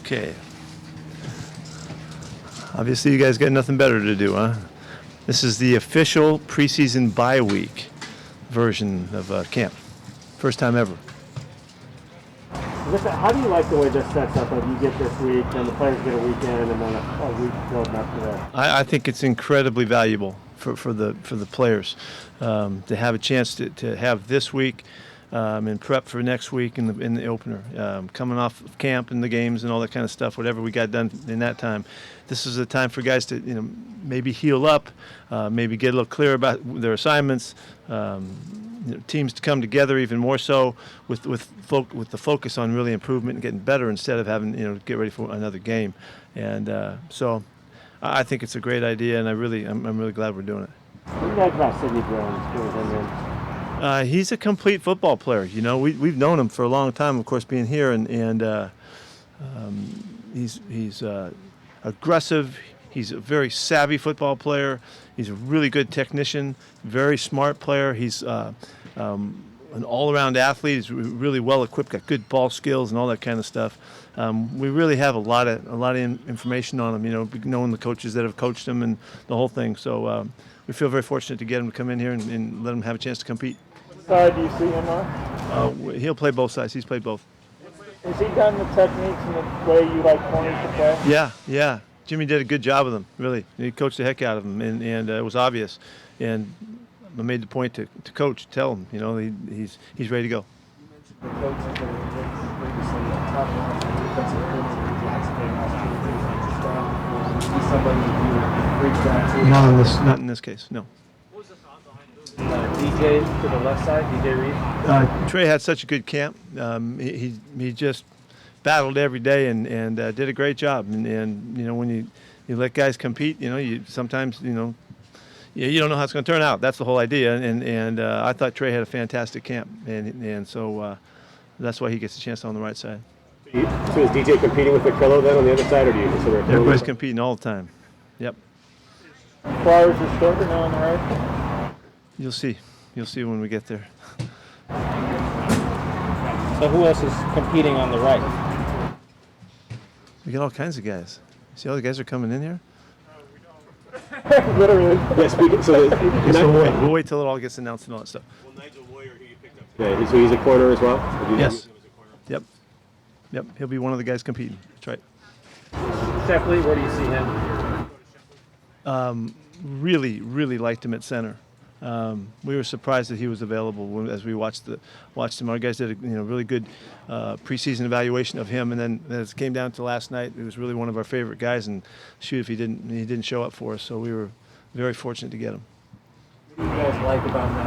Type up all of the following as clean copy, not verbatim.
Okay. Obviously, you guys got nothing better to do, huh? This is the official preseason bye week version of camp. First time ever. How do you like the way this sets up? You get this week, and the players get a weekend, and then a week building up to that. I think it's incredibly valuable for the players to have a chance to have this week and prep for next week in the opener. Coming off of camp and the games and all that kind of stuff, whatever we got done in that time, this is a time for guys to maybe heal up, maybe get a little clearer about their assignments. Teams to come together even more so with the focus on really improvement and getting better instead of having get ready for another game. And so I think it's a great idea, and I'm really glad we're doing it. What do you like about Sidney Jones? He's a complete football player. We've known him for a long time, of course, being here, and he's aggressive. He's a very savvy football player. He's a really good technician, very smart player. He's an all-around athlete. He's really well equipped, got good ball skills and all that kind of stuff. We really have a lot of information on him. Knowing the coaches that have coached him and the whole thing. So we feel very fortunate to get him to come in here and let him have a chance to compete. What side do you see him on? He'll play both sides. He's played both. Has he done the techniques and the way you like corners to play? Yeah. Jimmy did a good job with him, really. He coached the heck out of him, and it was obvious. And I made the point to coach, tell him, he's ready to go. You mentioned the coaches that were previously talking about the defensive coach in the Jackson game last year. Did you see somebody you reached out to? Not in this case, no. What was the thought behind moving DJ to the left side, DJ Reed? Trey had such a good camp. He just battled every day and did a great job. And when you let guys compete, you sometimes you don't know how it's going to turn out. That's the whole idea. And I thought Trey had a fantastic camp, and so that's why he gets a chance on the right side. So is DJ competing with Carroll then on the other side, or do you consider it? Everybody's competing all the time. Yep. Flowers is shorter now on the right. You'll see when we get there. So who else is competing on the right? We got all kinds of guys. See all the guys are coming in here? Literally. Yeah, speaking. So we'll wait till it all gets announced and all that stuff. Well, Nigel, who you picked up? Yeah, so he's a corner as well? Yes. Yep. He'll be one of the guys competing. That's right. Sheffley, where do you see him? Really liked him at center. We were surprised that he was available as we watched him. Our guys did a really good preseason evaluation of him, and then as it came down to last night, he was really one of our favorite guys. And if he didn't show up for us, so we were very fortunate to get him. What do you guys like about him?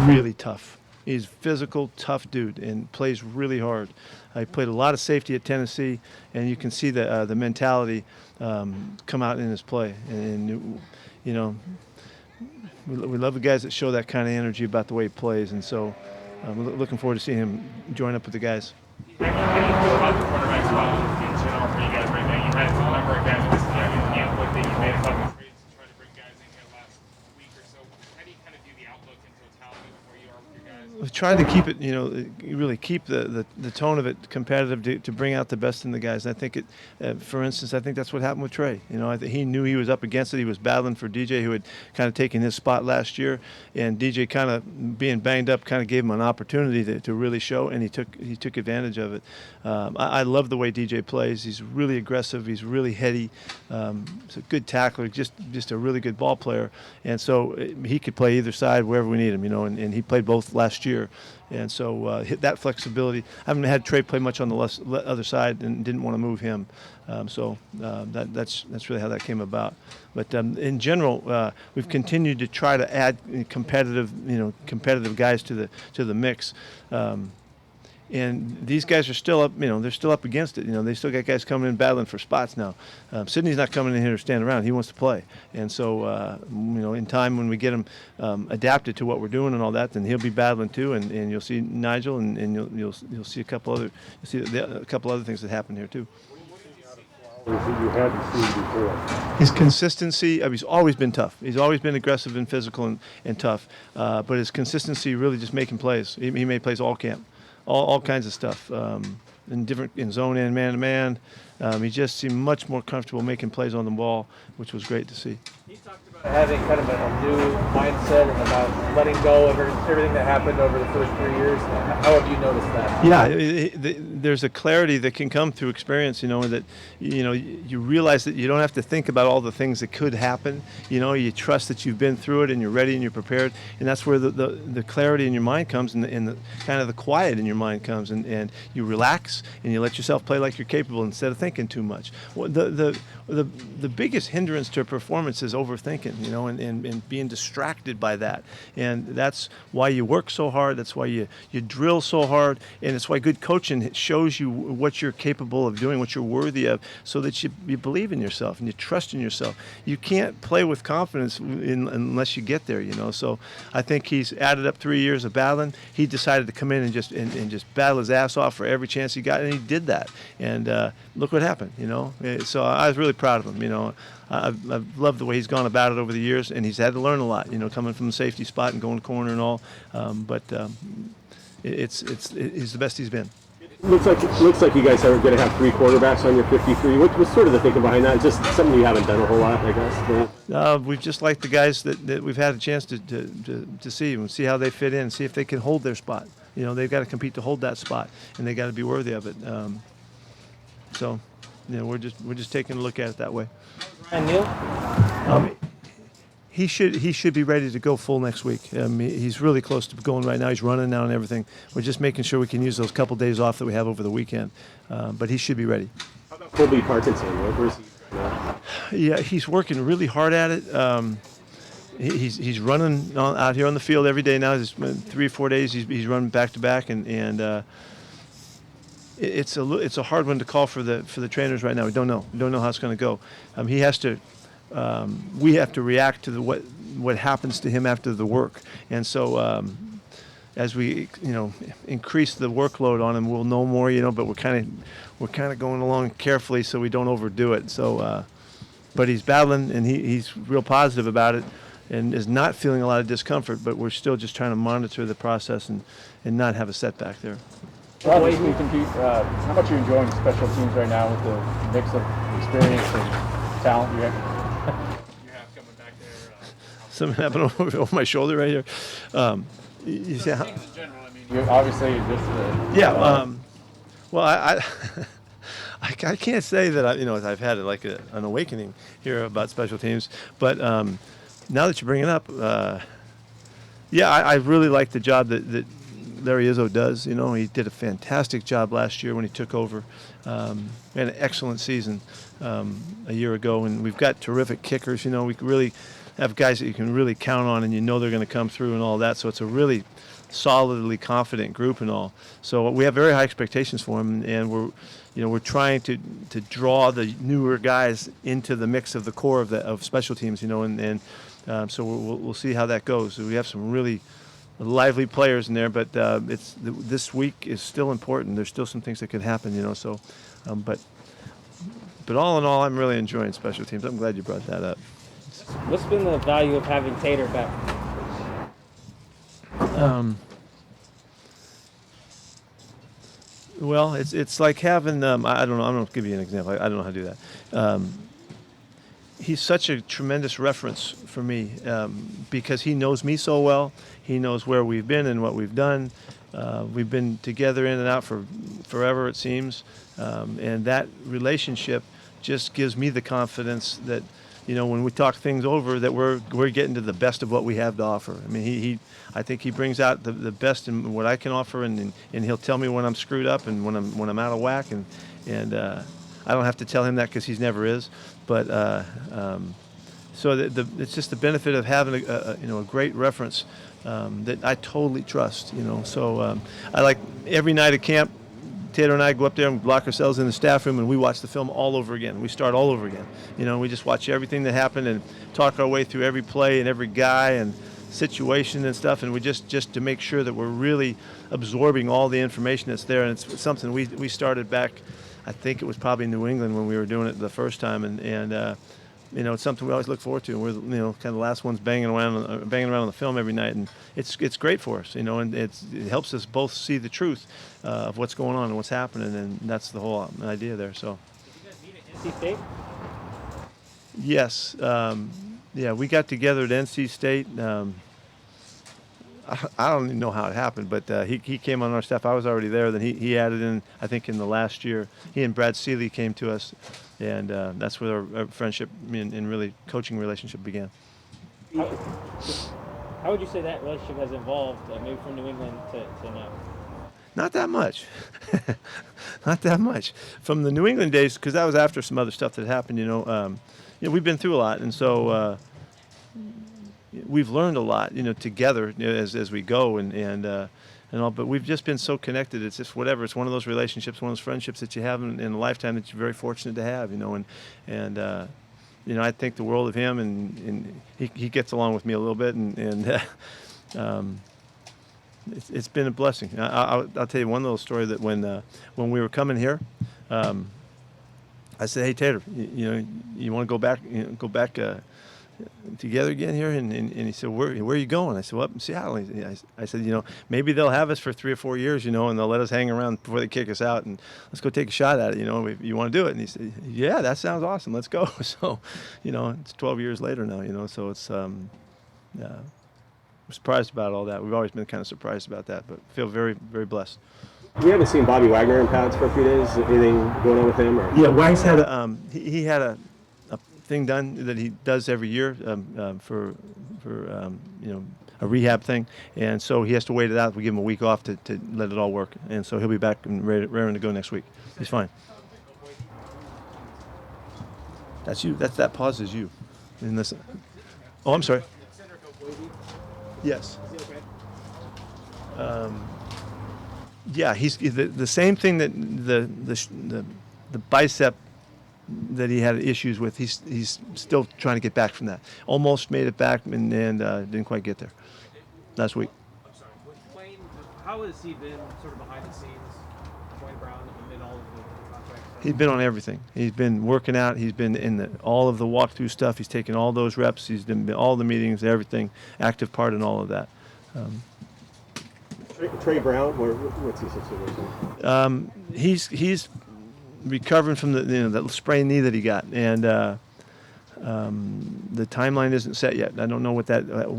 Really tough. He's a physical, tough dude, and plays really hard. He played a lot of safety at Tennessee, and you can see the mentality come out in his play. And we love the guys that show that kind of energy about the way he plays, and so we're looking forward to seeing him join up with the guys. How do you feel about the quarterback spot in general for you guys right now? You had a number of guys with this camp with it. You made a couple trades to try to bring guys in here last week or so. How do you kind of view the outlook in totality with where you are with your guys? We've tried to keep it, really keep the tone of it competitive to bring out the best in the guys. And I think for instance, I think that's what happened with Trey. I think he knew he was up against it. He was battling for DJ, who had kind of taken his spot last year, and DJ kind of being banged up kind of gave him an opportunity to really show, and he took advantage of it. I love the way DJ plays. He's really aggressive. He's really heady. He's a good tackler, just a really good ball player, and so he could play either side wherever we need him. And he played both last year, and so hit that flexibility. I haven't had Trey play much on the other side, and didn't want to move him. That's really how that came about. But in general, we've continued to try to add competitive guys to the mix. And these guys are still up, they're still up against it. They still got guys coming in battling for spots now. Sidney's not coming in here to stand around. He wants to play. And so, in time when we get him adapted to what we're doing and all that, then he'll be battling too. And you'll see Nigel, and you'll see a couple other things that happen here too. That you hadn't seen before? His consistency, he's always been tough. He's always been aggressive and physical and tough. But his consistency really just making plays. He made plays all camp. All kinds of stuff. in zone and man-to-man. He just seemed much more comfortable making plays on the ball, which was great to see. You talked about having kind of a new mindset and about letting go of everything that happened over the first 3 years. How have you noticed that? Yeah, there's a clarity that can come through experience, that, you realize that you don't have to think about all the things that could happen. You trust that you've been through it and you're ready and you're prepared. And that's where the clarity in your mind comes and the kind of the quiet in your mind comes. And you relax and you let yourself play like you're capable instead of thinking too much. Well, the biggest hindrance to performance is overthinking, and being distracted by that. And that's why you work so hard. That's why you drill so hard. And it's why good coaching shows you what you're capable of doing, what you're worthy of, so that you believe in yourself and you trust in yourself. You can't play with confidence unless you get there, So I think he's added up 3 years of battling. He decided to come in and just battle his ass off for every chance he got, and he did that. And look what happened, So I was really proud of him, I've loved the way he's gone about it over the years, and he's had to learn a lot, coming from the safety spot and going corner and all. But he's the best he's been. Looks like you guys are going to have 3 quarterbacks on your 53. What's sort of the thinking behind that? Just something you haven't done a whole lot, I guess. We've just liked the guys that we've had a chance to see and see how they fit in, see if they can hold their spot. They've got to compete to hold that spot, and they got to be worthy of it. So, we're just taking a look at it that way. And Neil? He should be ready to go full next week. He's really close to going right now. He's running now and everything. We're just making sure we can use those couple days off that we have over the weekend. But he should be ready. How about Colby Parkinson? Where's he right now? Yeah, he's working really hard at it. He's running out here on the field every day now. It's 3 or 4 days. He's running back to back, and it's a hard one to call for the trainers right now. We don't know how it's going to go. He has to. We have to react to what happens to him after the work, and so as we increase the workload on him, we'll know more. But we're kind of going along carefully so we don't overdo it. So, but he's battling and he's real positive about it, and is not feeling a lot of discomfort. But we're still just trying to monitor the process and not have a setback there. How much are you enjoying special teams right now with the mix of experience and talent you have? Coming back there. Something happened over my shoulder right here. You see how? In general, I mean, You obviously just Yeah. Well, I can't say that I've had like an awakening here about special teams, but now that you bring it up, I really like the job that Larry Izzo does. He did a fantastic job last year when he took over. We had an excellent season a year ago, and we've got terrific kickers. We really have guys that you can really count on, and they're going to come through and all that. So it's a really solidly confident group and all. So we have very high expectations for him, and we're trying to draw the newer guys into the mix of the core of special teams. So we'll see how that goes. We have some really lively players in there, but this week is still important. There's still some things that could happen, So, but all in all, I'm really enjoying special teams. I'm glad you brought that up. What's been the value of having Tater back? Well, it's like having I don't know. I'm going to give you an example. I don't know how to do that. He's such a tremendous reference for me because he knows me so well. He knows where we've been and what we've done. We've been together in and out for forever, it seems, and that relationship just gives me the confidence that when we talk things over, that we're getting to the best of what we have to offer. I mean, I think he brings out the best in what I can offer, and he'll tell me when I'm screwed up and when I'm out of whack, and I don't have to tell him that because he's never is. But so it's just the benefit of having a great reference that I totally trust. So I like every night at camp. Tater and I go up there and lock ourselves in the staff room, and we watch the film all over again. We start all over again. We just watch everything that happened and talk our way through every play and every guy and situation and stuff. And we just to make sure that we're really absorbing all the information that's there. And it's something we started back. I think it was probably in New England when we were doing it the first time, and it's something we always look forward to. And we're kind of the last ones banging around on the film every night, and it's great for us, and it helps us both see the truth of what's going on and what's happening, and that's the whole idea there. So. Did you guys meet at NC State? Yes, yeah, we got together at NC State. I don't even know how it happened, but he came on our staff. I was already there. Then he added in, I think, in the last year. He and Brad Seeley came to us, and that's where our friendship and really coaching relationship began. How would you say that relationship has evolved, maybe from New England to now? Not that much. Not that much. From the New England days, because that was after some other stuff that happened, we've been through a lot, and so we've learned a lot, together as we go, and all. But we've just been so connected. It's just whatever. It's one of those relationships, one of those friendships that you have in a lifetime that you're very fortunate to have, and I think the world of him, and he gets along with me a little bit, and it's been a blessing. I'll tell you one little story that when we were coming here, I said, "Hey Tater, you want to go back together again here?" And he said, "Where are you going?" I said, "Well, up in Seattle." I said, "Maybe they'll have us for 3 or 4 years, and they'll let us hang around before they kick us out, and let's go take a shot at it. If you want to do it." And he said, "Yeah, that sounds awesome. Let's go." So, it's 12 years later now, so it's I'm surprised about all that. We've always been kind of surprised about that, but feel very, very blessed. We haven't seen Bobby Wagner in pads for a few days. Anything going on with him? Or? Yeah, Wags had he had a thing done that he does every year for a rehab thing, and so he has to wait it out. We give him a week off to let it all work, and so he'll be back and raring to go next week. He's fine. That's you. That pause is you. And listen. Oh, I'm sorry. Yes. Yeah, he's the same thing that the bicep that he had issues with. He's still trying to get back from that. Almost made it back and didn't quite get there last week. I'm sorry. Wayne, how has he been sort of behind the scenes, Wayne Brown, amid all of the contracts? He's been on everything. He's been working out. He's been in all of the walkthrough stuff. He's taken all those reps. He's been all the meetings, everything, active part in all of that. Trey Brown, what's his situation? He's recovering from that sprained knee that he got, and the timeline isn't set yet. I don't know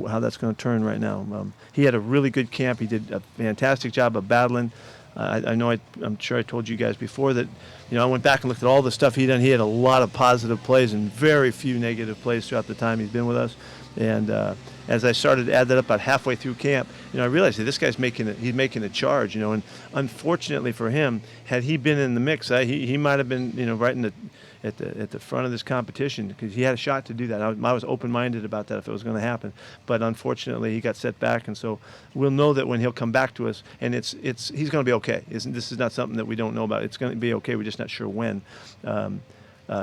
how that's going to turn right now. He had a really good camp. He did a fantastic job of battling. I'm sure I told you guys before that, I went back and looked at all the stuff he done. He had a lot of positive plays and very few negative plays throughout the time he's been with us. And as I started to add that up about halfway through camp, I realized that this guy's making a charge, and unfortunately for him, had he been in the mix, he might have been, right at the front of this competition, because he had a shot to do that. I was open-minded about that if it was going to happen, but unfortunately he got set back, and so we'll know that when he'll come back to us, and he's going to be okay. This is not something that we don't know about. It's going to be okay. We're just not sure when.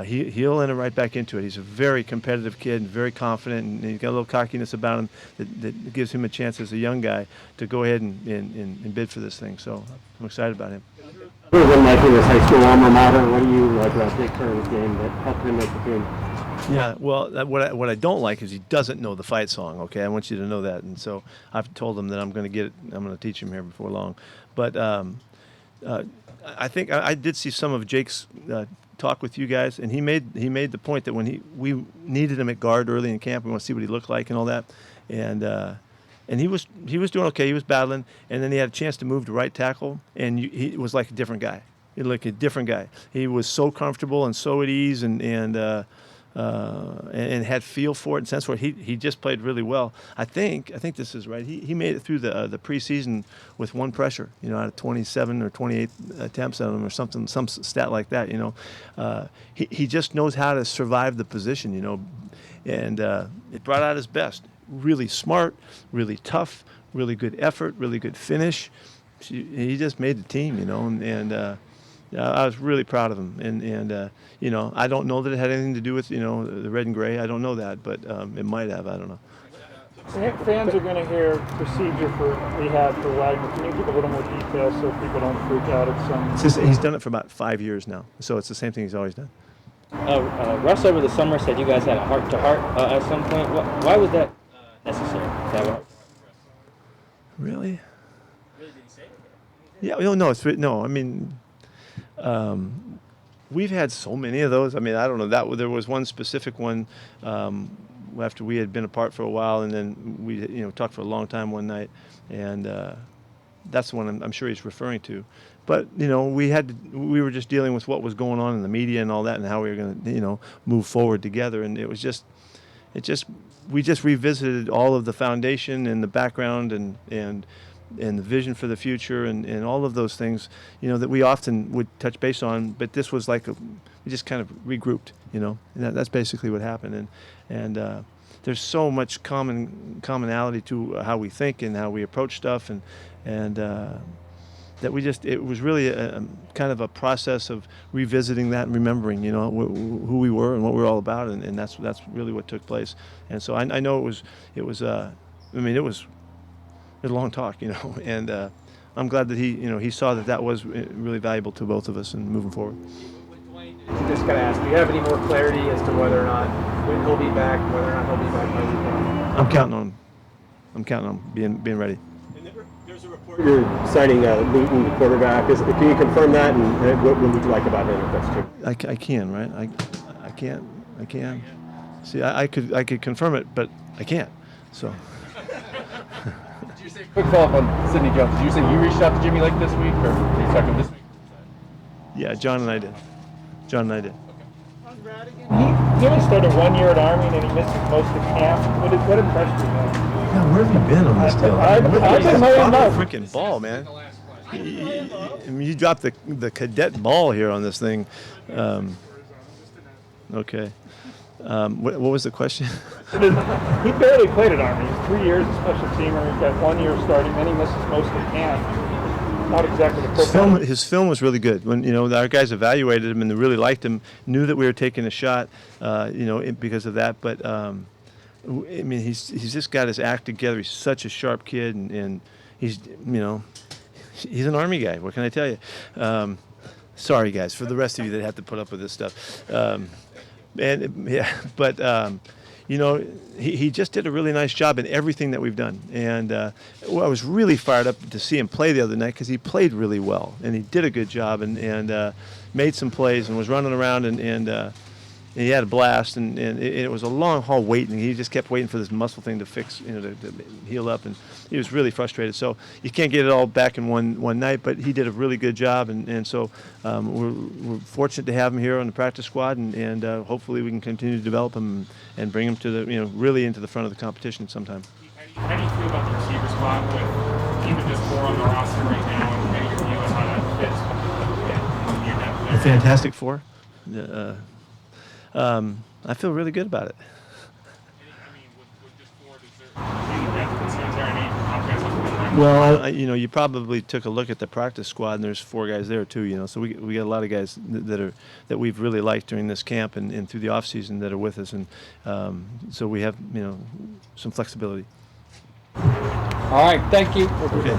He'll enter right back into it. He's a very competitive kid and very confident, and he's got a little cockiness about him that gives him a chance as a young guy to go ahead and bid for this thing. So I'm excited about him. What has it been like in his high school alma mater? What do you like about Dick Curhan's game that helped him make the team? Yeah, well, what I don't like is he doesn't know the fight song. Okay, I want you to know that, and so I've told him that I'm going to teach him here before long. But I think I did see some of Jake's talk with you guys, and he made the point that when we needed him at guard early in camp, we want to see what he looked like and all that, and he was doing okay. He was battling, and then he had a chance to move to right tackle, and he was like a different guy. He looked like a different guy. He was so comfortable and so at ease, and had feel for it and sense for it. He just played really well. I think this is right. He made it through the preseason with one pressure, out of 27 or 28 attempts on him or something, some stat like that. He just knows how to survive the position, and it brought out his best. Really smart, really tough, really good effort, really good finish. He just made the team, and I was really proud of him, and I don't know that it had anything to do with the red and gray. I don't know that, but it might have. I don't know. Fans are going to hear procedure for rehab for Wagner. Can you give a little more detail so people don't freak out at some? He's done it for about 5 years now, so it's the same thing he's always done. Russ over the summer said you guys had a heart-to-heart at some point. Why was that necessary? Really? Really didn't say it. Yeah. No. No. I mean, we've had so many of those. I mean, I don't know. There was one specific one after we had been apart for a while, and then we talked for a long time one night, and that's the one I'm sure he's referring to. But we were just dealing with what was going on in the media and all that, and how we were going to move forward together. And we just revisited all of the foundation and the background and the vision for the future and all of those things that we often would touch base on. But this was like we just kind of regrouped, and that's basically what happened. And there's so much commonality to how we think and how we approach stuff, and that it was really a kind of a process of revisiting that and remembering, who we were and what we were all about, and that's really what took place. And so I know it was a long talk, and I'm glad that he saw that was really valuable to both of us in moving forward. Just gotta ask, do you have any more clarity as to whether or not when he'll be back, whether or not he'll be back by week one? I'm counting on him. I'm counting on him being ready. There's a report. You're signing Newton, the quarterback. Can you confirm that? And what would you like about him if that's true? I can, right? I can. See, I could confirm it, but I can't. So. Quick follow-up on Sidney Jones. Did you say you reached out to Jimmy Lake this week, or are you talking this week? Yeah, John and I did. He only started 1 year at Army, and then he missed most of camp. What impressed you, man? Yeah, where have you been on this deal? I've been laying Drop low. the freaking ball, man. You dropped the cadet ball here on this thing. Okay. What was the question? He barely played at Army. He's 3 years a special teamer. He's got 1 year starting, then he misses most of camp. Not exactly the his film was really good. When our guys evaluated him and they really liked him, knew that we were taking a shot, because of that. But he's just got his act together. He's such a sharp kid, and he's he's an Army guy. What can I tell you? Sorry, guys, for the rest of you that have to put up with this stuff. He just did a really nice job in everything that we've done. And I was really fired up to see him play the other night because he played really well. And he did a good job and made some plays and was running around and he had a blast. And it was a long haul waiting. He just kept waiting for this muscle thing to fix, to heal up. And he was really frustrated. So you can't get it all back in one night, but he did a really good job. And so we're fortunate to have him here on the practice squad. And hopefully we can continue to develop him and bring him to the, really into the front of the competition sometime. How do you feel about the receiver spot with even just 4 on the roster right now, and getting your view on how that fits with your depth there? A fantastic 4. I feel really good about it. With just 4, is there any depth concerns there? Any guys up there? Well, you probably took a look at the practice squad, and there's 4 guys there too. So we got a lot of guys that we've really liked during this camp and through the off season that are with us, and so we have some flexibility. All right, thank you. Okay.